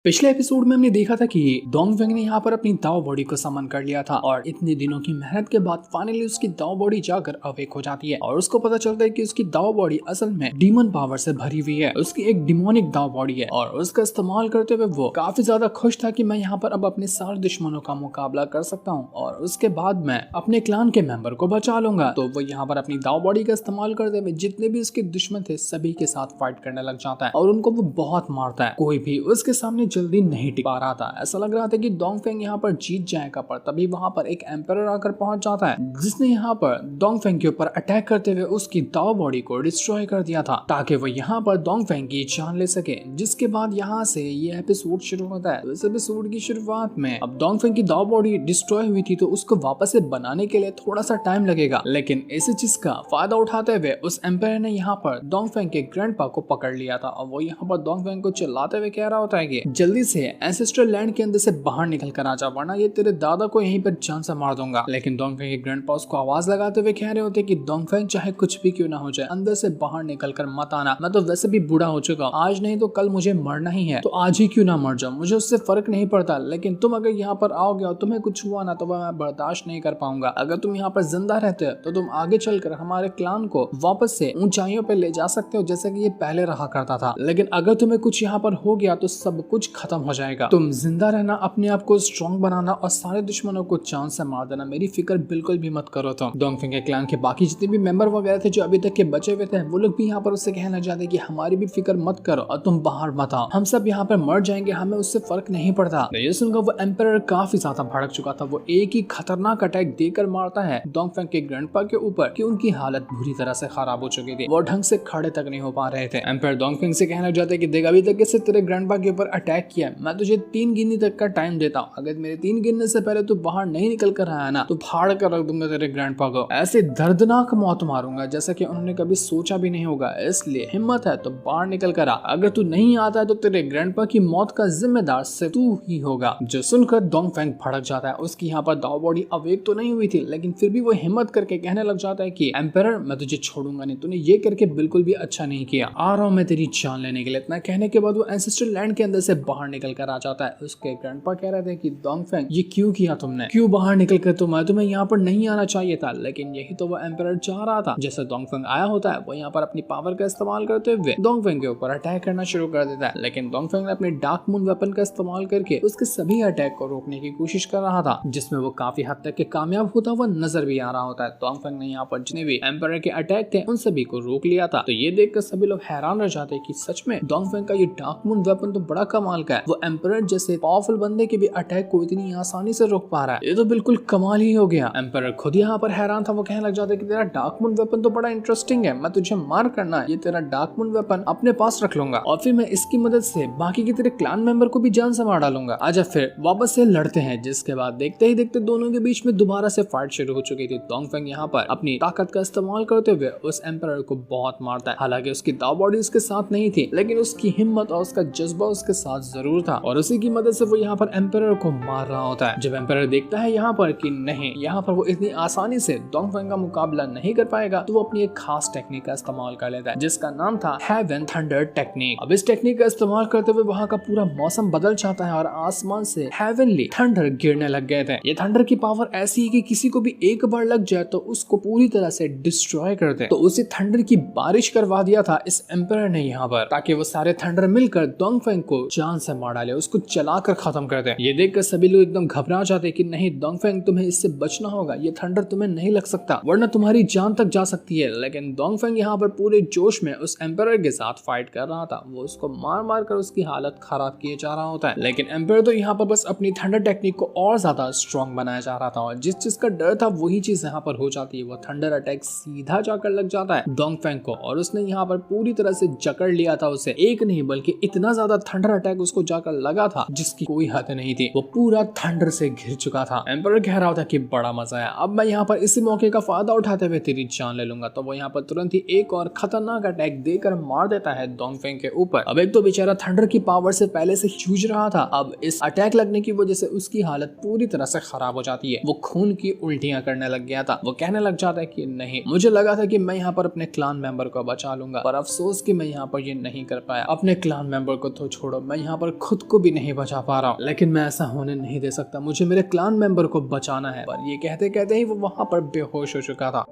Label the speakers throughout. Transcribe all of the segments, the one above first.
Speaker 1: पिछले एपिसोड में हमने देखा था कि डोंगफेंग ने यहाँ पर अपनी दाव बॉडी को समन कर लिया था और इतने दिनों की मेहनत के बाद फाइनली उसकी दाव बॉडी जाकर अवेक हो जाती है और उसको पता चलता है कि उसकी दाव बॉडी असल में डीमन पावर से भरी हुई है। उसकी एक डिमोनिक दाव बॉडी है और उसका इस्तेमाल करते हुए वो काफी ज्यादा खुश था कि मैं यहाँ पर अब अपने सारे दुश्मनों का मुकाबला कर सकता हूँ और उसके बाद मैं अपने क्लान के मेंबर को बचा लूंगा। तो वो यहाँ पर अपनी दाव बॉडी का इस्तेमाल करते हुए जितने भी उसके दुश्मन थे सभी के साथ फाइट करने लग जाता है और उनको वो बहुत मारता है। कोई भी उसके सामने जल्दी नहीं टिक पा रहा था। ऐसा लग रहा था कि डोंगफेंग यहाँ पर जीत जाएगा, पर तभी वहां पर एक एम्परर आकर पहुंच जाता है जिसने यहाँ पर डोंगफेंग के ऊपर अटैक करते हुए उसकी दाव बॉडी को डिस्ट्रॉय कर दिया था ताकि वो यहाँ पर डोंगफेंग की जान ले सके। जिसके बाद यहाँ से ये एपिसोड शुरू होता है। इस एपिसोड की शुरुआत में अब डोंगफेंग की दाव बॉडी डिस्ट्रॉय हुई थी तो उसको वापस से बनाने के लिए थोड़ा सा टाइम लगेगा, लेकिन इसी चीज का फायदा उठाते हुए उस एम्पायर ने यहाँ पर डोंगफेंग के ग्रैंडपा को पकड़ लिया था और वो यहाँ पर डोंगफेंग को चिल्लाते हुए कह रहा होता है कि जल्दी से एंसेस्ट्रल लैंड के अंदर से बाहर निकल कर आ जा, वरना ये तेरे दादा को यहीं पर जान से मार दूंगा। लेकिन डोंगफेंग के ग्रैंडपा उसको आवाज लगाते हुए कह रहे होते कि डोंगफेंग चाहे कुछ भी क्यों ना हो जाए अंदर से बाहर निकल कर मत आना, मैं तो वैसे भी बूढ़ा हो चुका हूँ, आज नहीं तो कल मुझे मरना ही है, तो आज ही क्यों ना मर जाऊं, मुझे उससे फर्क नहीं पड़ता। लेकिन तुम अगर यहाँ पर आओगे और तुम्हें कुछ हुआ ना तो वह मैं बर्दाश्त नहीं कर पाऊंगा। अगर तुम यहाँ पर जिंदा रहते हो तो तुम आगे चलकर हमारे क्लान को वापस से ऊंचाइयों पर ले जा सकते हो जैसे कि ये पहले रहा करता था, लेकिन अगर तुम्हें कुछ यहाँ पर हो गया तो सब कुछ खत्म हो जाएगा। तुम जिंदा रहना, अपने आप को स्ट्रॉन्ग बनाना और सारे दुश्मनों को चांद से मार देना, मेरी फिक्र बिल्कुल भी मत करो। तो डोंगफेंग के क्लान के बाकी जितने भी मेंबर वगैरह थे जो अभी तक के बचे हुए थे वो लोग भी यहाँ पर उससे कहना चाहते कि हमारी भी फिक्र मत करो और तुम बाहर मत आओ, हम सब यहाँ पर मर जाएंगे, हमें उससे फर्क नहीं पड़ता। ये सुनकर वो एम्परर काफी ज्यादा भड़क चुका था। वो एक ही खतरनाक अटैक देकर मारता है डोंगफेंग के ग्रैंडपा के ऊपर कि उनकी हालत बुरी तरह से खराब हो चुकी थी, वो ढंग से खड़े तक नहीं हो पा रहे थे। एम्परर डोंगफेंग से कहना चाहते कि देख अभी तक किससे तेरे ग्रैंडपा के ऊपर अटैक किया, मैं तुझे 3 गिनने तक का टाइम देता हूँ, अगर मेरे 3 गिनने से पहले तू बाहर नहीं निकल कर आया ना तो फाड़ कर रख दूंगा तेरे ग्रैंडपा को, ऐसे दर्दनाक मौत मारूंगा जैसा कि उन्होंने कभी सोचा भी नहीं होगा, इसलिए हिम्मत है तो बाहर निकल कर आ, अगर तू नहीं आता है तो तेरे ग्रैंडपा की मौत का जिम्मेदार सिर्फ तू ही होगा। जो सुनकर डोंगफेंग भड़क जाता है। उसकी यहाँ पर दाव बॉडी अवेक तो नहीं हुई थी लेकिन फिर भी वो हिम्मत करके कहने लग जाता है कि एम्परर मैं तुझे छोड़ूंगा नहीं, तूने ये करके बिल्कुल भी अच्छा नहीं किया, आ रहा हूँ मैं तेरी जान लेने के लिए। इतना कहने के बाद वो एंसेस्ट्रल लैंड के अंदर से बाहर निकल कर आ जाता है। उसके ग्रैंडपा कह रहे थे कि डोंगफेंग ये क्यों किया तुमने, क्यों बाहर निकल कर, तुम्हें यहाँ पर नहीं आना चाहिए था, लेकिन यही तो वो एम्परर चाह रहा था। जैसे डोंगफेंग आया होता है वो यहाँ पर अपनी पावर का इस्तेमाल करते हुए डोंगफेंग के ऊपर अटैक करना शुरू कर देता है, लेकिन डोंगफेंग ने अपने डार्क मून वेपन का इस्तेमाल करके उसके सभी अटैक को रोकने की कोशिश कर रहा था, जिसमें वो काफी हद तक के कामयाब होता हुआ नजर भी आ रहा होता है। डोंगफेंग ने यहाँ पर जितने भी एम्परर के अटैक थे उन सभी को रोक लिया था। तो ये देखकर सभी लोग हैरान रह जाते कि सच में डोंगफेंग का ये डार्क मून वेपन तो बड़ा कमाल का है, वो एम्परर जैसे पावरफुल बंदे के भी अटैक को इतनी आसानी से रोक पा रहा है, ये तो बिल्कुल कमाल ही हो गया। एम्परर खुद यहाँ पर हैरान था। वो कहने लग जाता है कि तेरा डार्क मून वेपन तो बड़ा इंटरेस्टिंग है, मैं तुझे मार करना है, ये तेरा डार्क मून वेपन अपने पास रख लूंगा और फिर मैं इसकी मदद से बाकी के तेरे क्लान मेंबर को भी जान से मार डालूंगा, आजा फिर वापस से लड़ते हैं। जिसके बाद देखते ही देखते दोनों के बीच में दोबारा से फाइट शुरू हो चुकी थी। डोंगफेंग यहाँ पर अपनी ताकत का इस्तेमाल करते हुए उस एम्परर को बहुत मारता है। हालांकि उसकी दाव बॉडी उसके साथ नहीं थी लेकिन उसकी हिम्मत और उसका जज्बा उसके साथ जरूर था और उसी की मदद से वो यहाँ पर एम्परर को मार रहा होता है। जब एम्परर देखता है यहाँ पर कि नहीं, यहाँ पर वो इतनी आसानी से डोंगफेंग का मुकाबला नहीं कर पाएगा, तो वो अपनी एक खास टेक्निक का इस्तेमाल कर लेता है जिसका नाम था हेवन थंडर टेक्निक। अब इस टेक्निक का इस्तेमाल करते हुए वहाँ का पूरा मौसम बदल जाता है और आसमान से हेवनली थंडर गिरने लग गए थे। ये थंडर की पावर ऐसी है कि किसी को भी एक बार लग जाए तो उसको पूरी तरह से डिस्ट्रॉय कर दे। तो उसी थंडर की बारिश करवा दिया था इस एम्परर ने यहाँ पर, ताकि वो सारे थंडर मिलकर डोंगफेंग को जान से मार डाले, उसको चलाकर खत्म कर दे। ये देखकर सभी लोग एकदम घबरा जाते कि नहीं डोंगफेंग तुम्हें इससे बचना होगा, ये थंडर तुम्हें नहीं लग सकता वरना तुम्हारी जान तक जा सकती है। लेकिन डोंगफेंग यहाँ पर पूरे जोश में उस एम्परर के साथ फाइट कर रहा था। वो उसको मार मार कर उसकी हालत खराब किए जा रहा होता है, लेकिन एम्परर तो यहाँ पर बस अपनी थंडर टेक्निक को और ज्यादा स्ट्रॉन्ग बनाया जा रहा था और जिस चीज का डर था वही चीज यहाँ पर हो जाती है। वो थंडर अटैक सीधा जाकर लग जाता है डोंगफेंग को और उसने यहाँ पर पूरी तरह से जकड़ लिया था उसे। एक नहीं बल्कि इतना ज्यादा थंडर अटैक उसको जाकर लगा था जिसकी कोई हद नहीं थी। वो पूरा थंडर से घिर चुका था। एम्परर कह रहा था कि बड़ा मजा आया, अब मैं यहाँ पर इसी मौके का फायदा उठाते हुए तेरी जान ले लूंगा। तो वो यहाँ पर तुरंत ही एक और खतरनाक अटैक देकर मार देता है डोंगफेंग के ऊपर। अब एक तो बेचारा थंडर की पावर से पहले से जूझ रहा था, अब इस अटैक लगने की वजह से उसकी हालत पूरी तरह से खराब हो जाती है। वो खून की उल्टियां करने लग गया था। वो कहने लग जाता है कि नहीं, मुझे लगा था कि मैं यहाँ पर अपने क्लान मेंबर को बचा लूंगा, पर अफसोस कि मैं यहाँ पर ये नहीं कर पाया। अपने क्लान मेंबर को तो छोड़ो, मैं यहाँ यहाँ पर खुद को भी नहीं बचा पा रहा हूँ, लेकिन मैं ऐसा होने नहीं दे सकता, मुझे मेरे क्लान मेंबर को बचाना है। पर ये कहते कहते ही वो वहाँ पर बेहोश हो चुका था।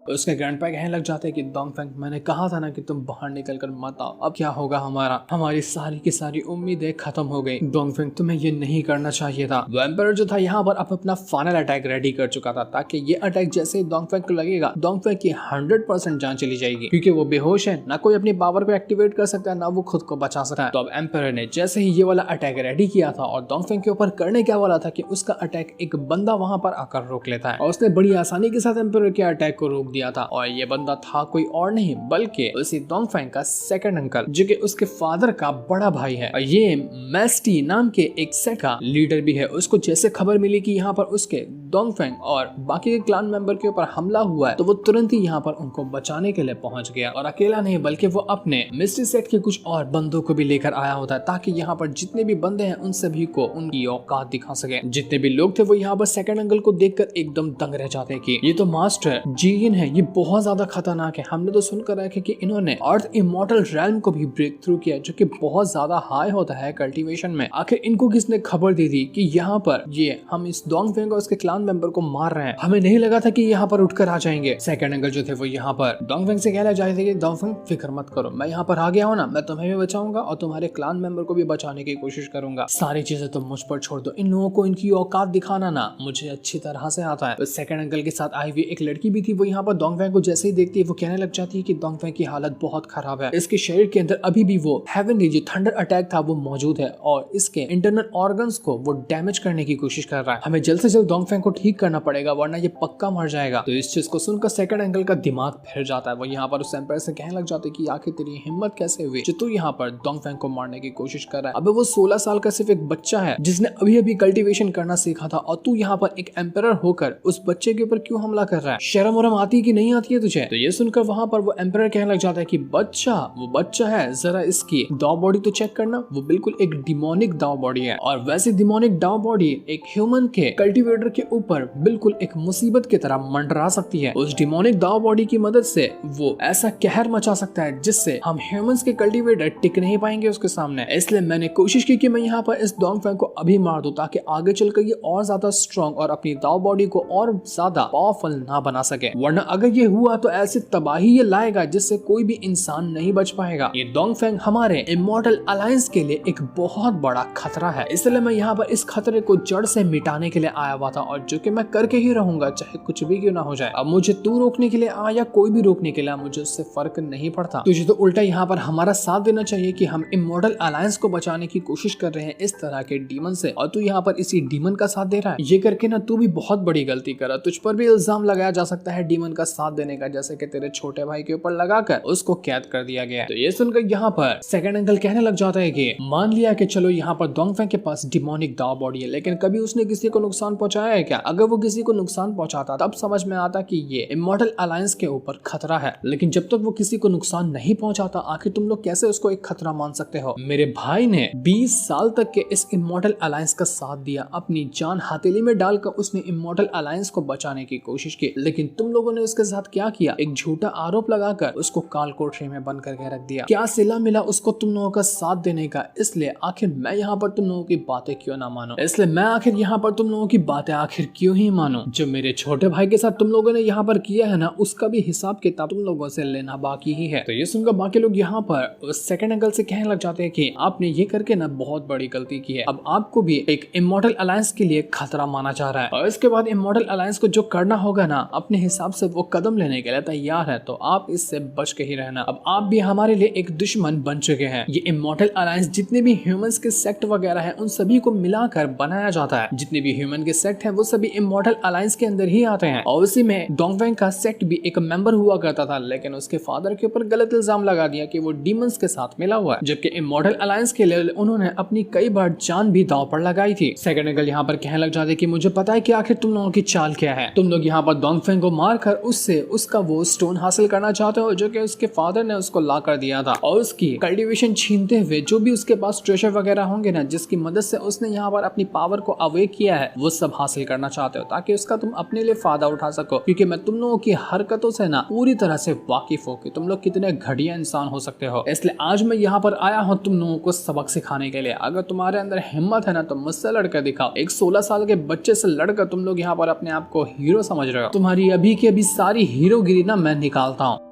Speaker 1: उसके ग्रैंडपा कहने लग जाते हैं कि डोंगफेंग, मैंने कहा था ना कि तुम बाहर निकल कर मत आओ, अब क्या होगा हमारी सारी की सारी उम्मीदें खत्म हो गई। डोंगफेंग, तुम्हें ये नहीं करना चाहिए था। वो एम्परर जो था यहाँ पर अपना फाइनल अटैक रेडी कर चुका था, ताकि ये अटैक जैसे ही डोंगफेंग को लगेगा, डोंगफेंग की 100% जान चली जाएगी, क्योंकि वो बेहोश है, ना कोई अपनी पावर को एक्टिवेट कर सकता है, ना वो खुद को बचा सकता है। तो अब एम्परर ने जैसे ही ये वाला अटैक रेडी किया था और डोंगफेंग के ऊपर करने क्या वाला था कि उसका अटैक एक बंदा वहां पर आकर रोक लेता है, और उसने बड़ी आसानी के साथ एम्परर के अटैक को रोक दिया था। और ये बंदा था कोई और नहीं बल्कि उसी डोंगफेंग का सेकंड अंकल, जो कि उसके फादर का बड़ा भाई है। और ये मैस्टी नाम के एक सेट का लीडर भी है। उसको जैसे खबर मिली कि यहाँ पर उसके डोंगफेंग और बाकी के क्लान मेंबर के ऊपर हमला हुआ है, तो वो तुरंत ही यहाँ पर उनको बचाने के लिए पहुंच गया। और अकेला नहीं बल्कि वो अपने मिस्ट्री सेट के कुछ और बंदों को भी लेकर आया होता है, ताकि यहाँ पर जितने भी बंदे हैं उन सभी को उनकी औकात दिखा सके। जितने भी लोग थे वो यहाँ पर सेकंड अंकल को देखकर एकदम दंग रह जाते हैं कि ये तो मास्टर जीन है, ये बहुत ज्यादा खतरनाक है। हमने तो सुनकर रखा कि इन्होंने अर्थ इमॉर्टल रेल्म को भी ब्रेक थ्रू किया, जो कि बहुत ज्यादा हाई होता है कल्टीवेशन में। आखिर इनको किसने खबर दे दी कि यहाँ पर ये हम इस डोंगफेंग और उसके क्लान मेंबर को मार रहे हैं? हमें नहीं लगा था कि यहाँ पर उठकर आ जाएंगे। सेकंड अंकल जो थे वो यहाँ पर डोंगफेंग से कहना चाहते थे कि डोंगफेंग, फिक्र मत करो, मैं यहाँ पर आ गया हूँ ना, मैं तुम्हें भी बचाऊंगा और तुम्हारे क्लान मेंबर को भी बचाने की कोशिश करूंगा। सारी चीजें तुम मुझ पर छोड़ दो, इन लोगों को इनकी औकात दिखाना ना मुझे अच्छी तरह से आता है। सेकंड अंकल के साथ आई हुई एक लड़की भी थी, वो यहाँ पर डोंगफेंग को जैसे ही देखती है वो कहने लग जाती है कि डोंगफेंग की हालत बहुत खराब है, इसके शरीर के अंदर अभी भी वो हेवनली जो थंडर अटैक था वो मौजूद है और इसके इंटरनल ऑर्गन्स को वो डैमेज करने की कोशिश कर रहा है। हमें जल्द से जल्द डोंगफेंग को ठीक करना पड़ेगा, वरना ये पक्का मर जाएगा। तो इस चीज को सुनकर सेकंड अंकल का दिमाग फिर जाता है। वो यहाँ पर उस एम्पायर से कहने लग जाते कि आखिर तेरी हिम्मत कैसे हुई जो तू यहाँ पर डोंगफेंग को मारने की कोशिश कर रहा है? अबे वो 16 साल का सिर्फ एक बच्चा है जिसने अभी अभी कल्टीवेशन करना सीखा था, और तू यहाँ पर एक एम्पायर होकर उस बच्चे के ऊपर क्यों हमला कर रहा है? शर्म वरम आती कि नहीं आती है तुझे? तो ये सुनकर वहां पर वो एम्पायर कहने लग जाता है कि बच्चा, वो बच्चा है, जरा इसकी दाव बॉडी तो चेक करना, वो बिल्कुल एक डिमोनिक दाव बॉडी है। और वैसे डिमोनिक दाव बॉडी एक ह्यूमन के कल्टीवेटर के ऊपर बिल्कुल एक मुसीबत की तरह मंडरा सकती है। उस डिमोनिक दाव बॉडी की मदद से वो ऐसा कहर मचा सकता है जिससे हम ह्यूमंस के कल्टीवेटर टिक नहीं पाएंगे उसके सामने। इसलिए मैंने कोशिश की कि मैं यहाँ पर इस डोंगफेंग को अभी मार दूं, ताकि आगे चलकर ये और ज्यादा स्ट्रॉन्ग और अपनी दाव बॉडी को और ज्यादा पावरफुल ना बना सके, वरना अगर ये हुआ तो ऐसी तबाही ये लाएगा जिससे कोई भी इंसान नहीं बच पाएगा। ये डोंगफेंग हमारे इमॉर्टल अलायंस के लिए एक बहुत बड़ा खतरा है, इसलिए मैं यहाँ पर इस खतरे को जड़ से मिटाने के लिए आया हुआ था, और जो कि मैं करके ही रहूंगा चाहे कुछ भी क्यों ना हो जाए। अब मुझे तू रोकने के लिए आ या कोई भी रोकने के लिए, मुझे उससे फर्क नहीं पड़ता। तुझे तो उल्टा यहाँ पर हमारा साथ देना चाहिए कि हम इमॉर्टल अलायंस को बचाने की कोशिश कर रहे हैं इस तरह के डीमन से, और तू यहाँ पर इसी डीमन का साथ दे रहा है। ये करके ना तू भी बहुत बड़ी गलती कर रहा। तुझ पर भी इल्जाम लगाया जा सकता है डीमन का साथ देने का, जैसे कि तेरे छोटे भाई के ऊपर लगाकर उसको कैद कर दिया गया। तो ये सुनकर यहाँ पर सेकंड अंकल कहने लग जाता है कि मान लिया कि चलो यहाँ पर डोंगफेंग के पास डिमोनिक दाव बॉडी है, लेकिन कभी उसने किसी को नुकसान पहुंचाया है क्या? अगर वो किसी को नुकसान पहुंचाता तब समझ में आता कि ये इमॉर्टल अलायंस के ऊपर खतरा है, लेकिन जब तक वो किसी को नुकसान नहीं पहुंचाता आखिर तुम लोग कैसे उसको एक खतरा मान सकते हो? मेरे भाई ने 20 साल तक के इस इमॉर्टल अलायंस का साथ दिया, अपनी जान हथेली में डालकर उसने इमॉर्टल अलायंस को बचाने की कोशिश की, लेकिन तुम लोगों ने उसके साथ क्या किया? एक झूठा आरोप लगाकर उसको काल कोठरी में बंद करके रख दिया। क्या सिला मिला उसको तुम लोगों का साथ देने का? इसलिए आखिर मैं यहाँ पर तुम लोगों की बातें क्यों ना मानूं? इसलिए मैं आखिर यहाँ पर तुम लोगों की बातें आखिर क्यों ही मानूं? जो मेरे छोटे भाई के साथ तुम लोगों ने यहाँ पर किया है ना, उसका भी हिसाब किताब तुम लोगों से लेना बाकी ही है। तो ये सुनकर बाकी लोग यहाँ पर सेकंड अंकल से कहने लग जाते हैं कि आपने ये करके ना बहुत बड़ी गलती की है, अब आपको भी एक इमॉर्टल अलायंस के लिए खतरा माना जा रहा है, और इसके बाद इमॉर्टल अलायंस को जो करना होगा ना अपने हिसाब से वो कदम लेने के लिए तैयार है, तो आप इससे बच के ही रहना। अब आप भी हमारे लिए एक दुश्मन बन चुके हैं। ये इमॉर्टल अलायंस जितने भी ह्यूमंस के सेक्ट वगैरह है उन सभी को मिलाकर बनाया जाता है। जितने भी ह्यूमन के सेक्ट है वो सभी इमॉर्टल अलायंस के अंदर ही आते हैं, और उसी में डोंगफेंग का सेक्ट भी एक मेंबर हुआ करता था, लेकिन उसके फादर के ऊपर गलत इल्जाम लगा दिया कि वो डीमंस के साथ मिला हुआ है, जबकि इमॉर्टल अलायंस के लिए उन्होंने अपनी कई बार जान भी दांव पर लगाई थी। सेकंड अंकल यहाँ पर कहने लग जाते कि मुझे पता है कि आखिर तुम लोगों की चाल क्या है। तुम लोग यहाँ पर डोंगफेंग को मारकर उससे उसका वो स्टोन हासिल करना चाहते हो जो कि उसके फादर ने उसको ला कर दिया था, और उसकी कल्टीवेशन छीनते हुए जो भी उसके पास ट्रेजर वगैरह होंगे ना, जिसकी मदद से उसने यहाँ पर अपनी पावर को अवेक किया है, वो सब हासिल करना चाहते हो ताकि उसका तुम अपने लिए फायदा उठा सको। क्योंकि मैं तुम लोगों की हरकतों से ना पूरी तरह से वाकिफ हूँ कि तुम लोग कितने घटिया इंसान हो सकते हो, इसलिए आज मैं यहाँ पर आया हूँ तुम लोगों को सबक सिखाने के लिए। अगर तुम्हारे अंदर हिम्मत है ना तो मुझसे लड़कर दिखाओ। एक 16 साल के बच्चे से लड़कर तुम लोग यहाँ पर अपने आप को हीरो समझ रहे हो। तुम्हारी अभी की अभी सारी हीरोगिरी ना मैं निकालता हूँ।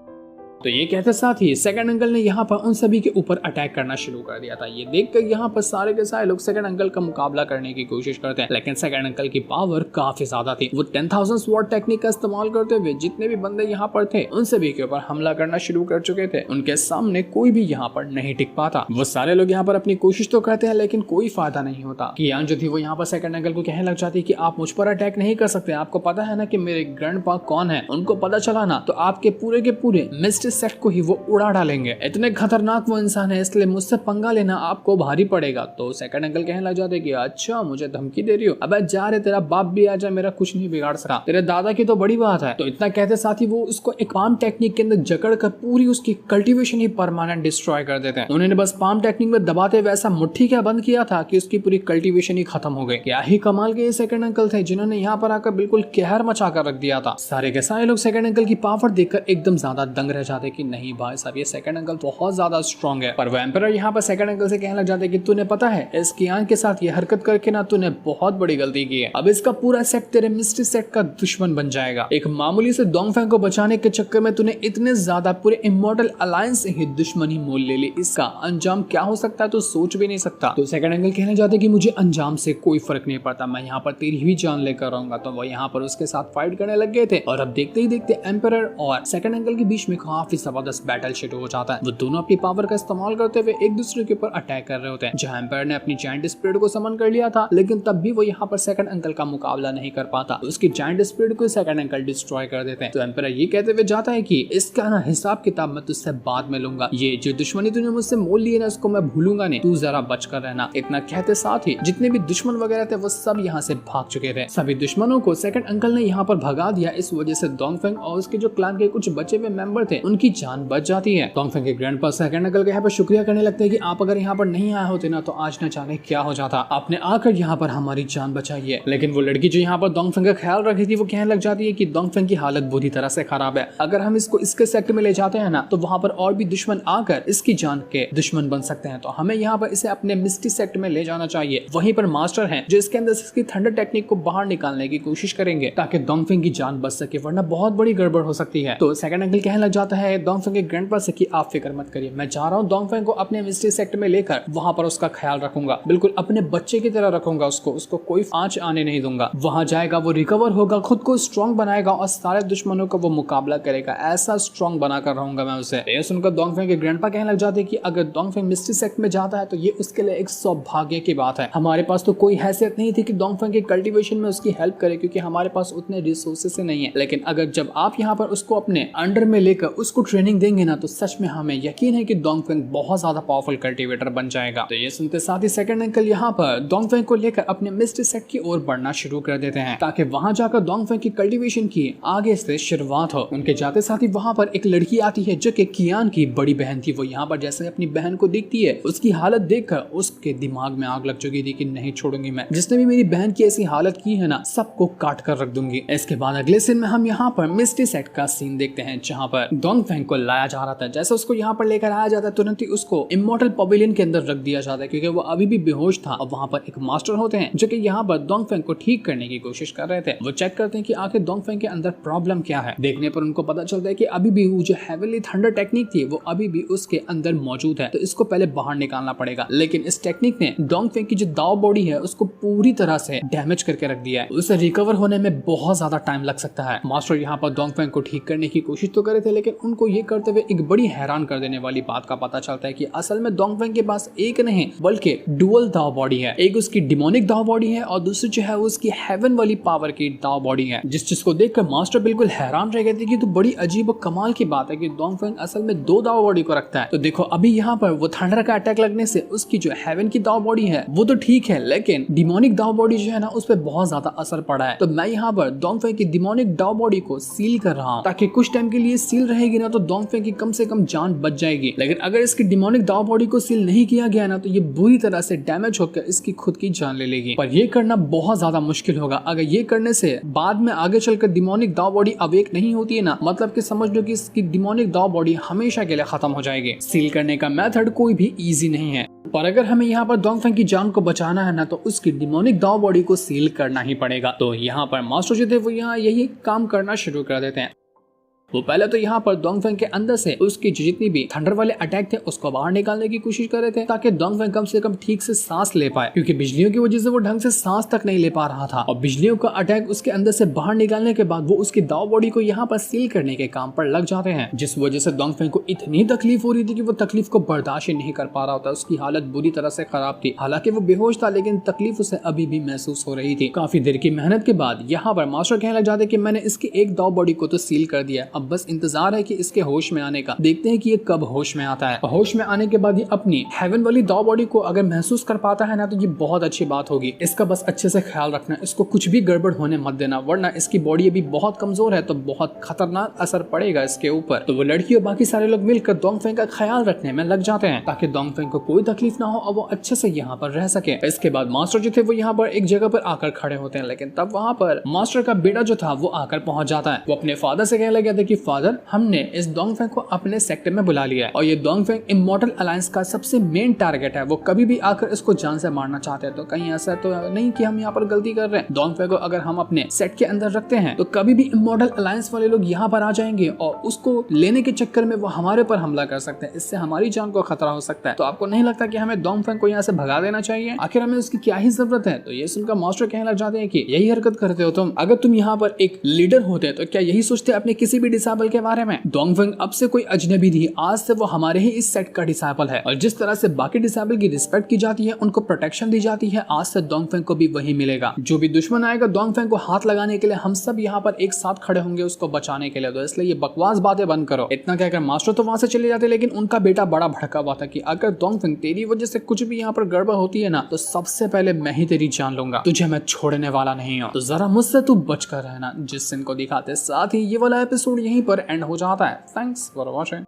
Speaker 1: तो ये कहते साथ ही सेकंड अंकल ने यहाँ पर उन सभी के ऊपर अटैक करना शुरू कर दिया था। ये देखकर यहाँ पर सारे के सारे लोग सेकंड अंकल का मुकाबला करने की कोशिश करते हैं, लेकिन सेकंड अंकल की पावर काफी ज्यादा थी। वो 10,000 स्वॉर्ड टेक्निक का इस्तेमाल करते हुए जितने भी बंदे यहाँ पर थे उन सभी के ऊपर हमला करना शुरू कर चुके थे। उनके सामने कोई भी यहाँ पर नहीं टिक पाता। वो सारे लोग यहाँ पर अपनी कोशिश तो करते हैं लेकिन कोई फायदा नहीं होता। कियान जो थी वो यहाँ पर सेकंड अंकल को कहने लग जाती है कि आप मुझ पर अटैक नहीं कर सकते, आपको पता है ना कि मेरे ग्रैंडपा कौन है। उनको पता चला ना तो आपके पूरे के पूरे मिस्टर सेट को ही वो उड़ा डालेंगे। इतने खतरनाक वो इंसान है, इसलिए मुझसे पंगा लेना आपको भारी पड़ेगा। तो सेकंड अंकल कहने लग जाते कि अच्छा मुझे धमकी दे रही हो, अबे जा रे, तेरा बाप भी आ जाए मेरा कुछ नहीं बिगाड़ सका, तेरे दादा की तो बड़ी बात है। तो इतना कहते साथ ही वो उसको एक पाम टेक्निक के अंदर जकड़ कर पूरी उसकी कल्टीवेशन ही परमानेंट डिस्ट्रॉय कर देते हैं। उन्होंने बस पाम टेक्निक में दबाते वैसा मुट्ठी क्या बंद किया था कि उसकी पूरी कल्टीवेशन ही खत्म हो गई। क्या ही कमाल के ये सेकंड अंकल थे जिन्होंने यहाँ पर आकर बिल्कुल कहर मचा कर रख दिया था। सारे के सारे लोग सेकंड अंकल की पावर देखकर एकदम ज्यादा दंग रह जाते कि नहीं भाई साहब ये सेकंड अंकल बहुत ज्यादा स्ट्रॉन्ग है। पर वो एम्परर यहाँ पर सेकंड अंकल से कहने लग जाते कि तूने पता है इस कियान के साथ ये हरकत करके ना तूने बहुत बड़ी गलती की है। अब इसका पूरा सेट तेरे मिस्ट्री सेट का दुश्मन बन जाएगा। एक मामूली से डोंगफेंग को बचाने के चक्कर में तूने इतने ज्यादा पूरे इमॉर्टल अलायंस से ही दुश्मनी मोल ले ली। इसका अंजाम क्या हो सकता है तो सोच भी नहीं सकता। तो सेकंड अंकल कहने जाते कि मुझे अंजाम से कोई फर्क नहीं पड़ता, मैं यहाँ पर तेरी भी जान लेकर आऊंगा। तो वो यहाँ पर उसके साथ फाइट करने लग गए थे और अब देखते ही देखते एम्परर और सेकंड अंकल के बीच में काफी जबरदस्त बैटल शुरू हो जाता है। वो दोनों अपनी पावर का इस्तेमाल करते हुए एक दूसरे के ऊपर अटैक कर रहे होते हैं। जहां एम्पायर ने अपनी जायंट स्पिरिट को समन कर लिया था, लेकिन तब भी वो यहाँ पर सेकंड अंकल का मुकाबला नहीं कर पाता। तो उसकी जायंट स्पिरिट को सेकंड अंकल डिस्ट्रॉय कर देते हैं। तो एम्पायर ये कहते हुए जाता है कि इसका ना हिसाब किताब मैं तुझसे बाद में लूंगा, ये जो दुश्मनी तूने मुझसे मोल ली है ना उसको मैं भूलूंगा नहीं, तू जरा बच कर रहना। इतना कहते साथ ही जितने भी दुश्मन वगैरह थे वो सब यहाँ से भाग चुके थे। सभी दुश्मनों को सेकंड अंकल ने यहाँ पर भगा दिया। इस वजह से डोंगफेंग और उसके जो क्लान के कुछ बचे हुए मेंबर थे उनकी जान बच जाती है। डोंगफेंग के ग्रैंडपा सेकंड अंकल यहाँ पर शुक्रिया करने लगते हैं कि आप अगर यहाँ पर नहीं आए होते ना तो आज न जाने क्या हो जाता, आपने आकर यहाँ पर हमारी जान बचाई है। लेकिन वो लड़की जो यहाँ पर डोंगफेंग का ख्याल रखी थी वो कहने लग जाती है कि डोंगफेंग की हालत बुरी तरह से खराब है, अगर हम इसको इसके सेक्टर में ले जाते हैं ना तो वहाँ पर और भी दुश्मन आकर इसकी जान के दुश्मन बन सकते हैं। तो हमें यहाँ पर इसे अपने मिस्टी सेक्टर में ले जाना चाहिए। वहीं पर मास्टर हैं जो इसके अंदर इसकी थंडर टेक्निक को बाहर निकालने की कोशिश करेंगे ताकि डोंगफेंग की जान बच सके, वरना बहुत बड़ी गड़बड़ हो सकती है। तो सेकंड अंकल कहने लग जाता है डोंगफेंग के ग्रैंडपा से कि आप फिक्र मत करिए, मैं जा रहा हूँ डोंगफेंग को अपने मिस्ट्री सेक्टर में लेकर वहां पर उसका ख्याल रखूंगा, बिल्कुल अपने बच्चे की तरह रखूंगा उसको कोई आंच आने नहीं दूंगा। वहां जाएगा, वो रिकवर होगा, खुद को स्ट्रॉन्ग बनाएगा और सारे दुश्मनों का वो मुकाबला करेगा। ऐसा स्ट्रॉन्ग बनाकर रहूंगा मैं उसे। ये सुनकर डोंगफेंग के ग्रैंडपा कहने लग जाते कि अगर डोंगफेंग मिस्ट्री सेक्टर में जाता है तो ये उसके लिए एक सौभाग्य की बात है। हमारे पास तो कोई हैसियत नहीं थी कि डोंगफेंग के कल्टीवेशन में उसकी हेल्प करे, क्योंकि हमारे पास उतने रिसोर्सेस नहीं है। लेकिन अगर जब आप यहाँ पर उसको अपने अंडर में लेकर उसको ट्रेनिंग देंगे ना तो सच में हमें यकीन है कि डोंगफेंग बहुत ज्यादा पावरफुल कल्टीवेटर बन जाएगा। तो ये सुनते साथ ही सेकंड अंकल यहाँ पर डोंगफेंग को लेकर अपने मिस्ट्री सेट की ओर बढ़ना शुरू कर देते हैं ताकि वहां जाकर डोंगफेंग की कल्टीवेशन की आगे से शुरुआत हो। उनके जाते साथ ही वहां पर एक लड़की आती है जो कि कियान की बड़ी बहन थी। वो यहाँ पर जैसे अपनी बहन को देखती है उसकी हालत देखकर उसके दिमाग में आग लग चुकी थी कि नहीं छोड़ूंगी मैं, जिसने भी मेरी बहन की ऐसी हालत की है ना सबको काट कर रख दूंगी। इसके बाद अगले सीन में हम यहाँ पर मिस्ट्री सेट का सीन देखते हैं जहाँ पर डोंगफेंग को लाया जा रहा था। जैसे उसको यहाँ पर लेकर आया जाता है तुरंत ही उसको इमॉर्टल पवेलियन के अंदर रख दिया जाता है क्योंकि वो अभी भी बेहोश था। और वहाँ पर एक मास्टर होते हैं जो कि यहाँ पर डोंगफेंग को ठीक करने की कोशिश कर रहे थे। वो चेक करते हैं कि आखिर डोंगफेंग के अंदर प्रॉब्लम क्या है। देखने पर उनको पता चलता है कि अभी भी वो जो हेवनली थंडर टेक्निक थी वो अभी भी उसके अंदर मौजूद है, तो इसको पहले बाहर निकालना पड़ेगा। लेकिन इस टेक्निक ने डोंगफेंग की जो दाव बॉडी है उसको पूरी तरह से डैमेज करके रख दिया है। उसे रिकवर होने में बहुत ज्यादा टाइम लग सकता है। मास्टर यहाँ पर डोंगफेंग को ठीक करने की कोशिश तो करे थे लेकिन को ये करते हुए एक बड़ी हैरान कर देने वाली बात का पता चलता है कि असल में डोंगफेंग के पास एक नहीं बल्कि डुअल दाव बॉडी है। एक उसकी डिमोनिक दाव बॉडी है और दूसरी जो है उसकी हेवन वाली पावर की दाव बॉडी है। जिस चीज को देखकर मास्टर बिल्कुल हैरान रह गए थे कि तो बड़ी अजीब और कमाल की बात है कि डोंगफेंग असल में दो दाव बॉडी को रखता है। तो देखो अभी यहाँ पर वो थंडर का अटैक लगने से उसकी जो हेवन की दाव बॉडी है वो तो ठीक है, लेकिन डिमोनिक दाव बॉडी जो है ना उस पर बहुत ज्यादा असर पड़ा है। तो मैं यहाँ पर डोंगफेंग की डिमोनिक दाव बॉडी को सील कर रहा हूँ ताकि कुछ टाइम के लिए सील रहेगी ना तो डोंगफेंग की कम से कम जान बच जाएगी। लेकिन अगर इसकी डिमोनिक दाव बॉडी को सील नहीं किया गया ना तो ये बुरी तरह से डैमेज होकर इसकी खुद की जान ले लेगी। पर ये करना बहुत ज्यादा मुश्किल होगा। अगर ये करने से बाद में आगे चलकर डिमोनिक दाव बॉडी अवेक नहीं होती है ना, मतलब कि समझ लो कि इसकी डिमोनिक दाव बॉडी हमेशा के लिए खत्म हो जाएगी। सील करने का मेथड कोई भी इजी नहीं है, पर अगर हमें यहाँ पर डोंगफेंग की जान को बचाना है ना तो उसकी डिमोनिक दाव बॉडी को सील करना ही पड़ेगा। तो यहाँ पर मास्टर जो थे वो यहाँ यही काम करना शुरू कर देते हैं। वो पहले तो यहाँ पर डोंगफेंग के अंदर से उसकी जितनी भी थंडर वाले अटैक थे उसको बाहर निकालने की कोशिश कर रहे थे ताकि डोंगफेंग कम से कम ठीक से सांस ले पाए, क्योंकि बिजलियों की वजह से वो ढंग से सांस तक नहीं ले पा रहा था। और बिजलियों का अटैक उसके अंदर से बाहर निकालने के बाद वो उसकी दाव बॉडी को यहाँ पर सील करने के काम पर लग जाते हैं, जिस वजह से डोंगफेंग को इतनी तकलीफ हो रही थी कि वो तकलीफ को बर्दाश्त ही नहीं कर पा रहा था। उसकी हालत बुरी तरह से खराब थी। हालांकि वो बेहोश था लेकिन तकलीफ उसे अभी भी महसूस हो रही थी। काफी देर की मेहनत के बाद यहाँ पर मास्टर कहने लग जाते कि मैंने इसकी एक दाव बॉडी को तो सील कर दिया, अब बस इंतजार है कि इसके होश में आने का। देखते हैं कि ये कब होश में आता है। होश में आने के बाद ये अपनी हेवन वाली दाव बॉडी को अगर महसूस कर पाता है ना तो ये बहुत अच्छी बात होगी। इसका बस अच्छे से ख्याल रखना, इसको कुछ भी गड़बड़ होने मत देना, वरना इसकी बॉडी अभी बहुत कमजोर है तो बहुत खतरनाक असर पड़ेगा इसके ऊपर। तो वो लड़की और बाकी सारे लोग मिलकर डोंगफेंग का ख्याल रखने में लग जाते हैं ताकि डोंगफेंग को कोई तकलीफ ना हो और वो अच्छे से यहाँ पर रह सके। इसके बाद मास्टर जो थे वो यहाँ पर एक जगह पर आकर खड़े होते हैं, लेकिन तब वहाँ पर मास्टर का बेटा जो था वो आकर पहुंच जाता है। वो अपने फादर से कहने लगे थे कि फादर, हमने इस डोंगफेंग को अपने सेक्टर में बुला लिया है और ये डोंगफेंग इमॉर्टल अलायंस का सबसे मेन टारगेट है। वो कभी भी आकर इसको जान से मारना चाहते हैं। तो कहीं ऐसा तो नहीं कि हम यहाँ पर गलती कर रहे हैं। डोंगफेंग को अगर हम अपने सेट के अंदर रखते हैं तो कभी भी इमॉर्टल अलायंस वाले लोग यहाँ पर आ जाएंगे और उसको लेने के चक्कर में वो हमारे पर हमला कर सकते हैं। इससे हमारी जान को खतरा हो सकता है। तो आपको नहीं लगता कि हमें डोंगफेंग को यहाँ से भगा देना चाहिए? आखिर हमें उसकी क्या ही जरूरत है? तो ये सुनकर मास्टर कहने लग जाते हैं कि यही हरकत करते हो तुम। अगर तुम यहाँ पर एक लीडर होते तो क्या यही सोचते अपने किसी भी डिसेबल के बारे में? डोंगफेंग अब से कोई अजनबी नहीं, आज से वो हमारे ही इस सेट का डिसेबल है और जिस तरह से बाकी डिसेबल की रिस्पेक्ट की जाती है, उनको प्रोटेक्शन दी जाती है, आज से डोंगफेंग को भी वही मिलेगा। जो भी दुश्मन आएगा डोंगफेंग को हाथ लगाने के लिए, हम सब यहाँ पर एक साथ खड़े होंगे उसको बचाने के लिए। तो इसलिए ये बकवास बातें बंद करो। इतना कहकर मास्टर तो वहां से चले जाते, लेकिन उनका बेटा बड़ा भड़का हुआ था कि अगर डोंगफेंग तेरी वजह से कुछ भी यहाँ पर गड़बड़ होती है ना तो सबसे पहले मैं ही तेरी जान लूंगा, तुझे मैं छोड़ने वाला नहीं हूँ, तो जरा मुझसे तू बच कर रहना। जिस सीन को दिखाते साथ ही ये वाला एपिसोड यहीं पर एंड हो जाता है। Thanks for watching.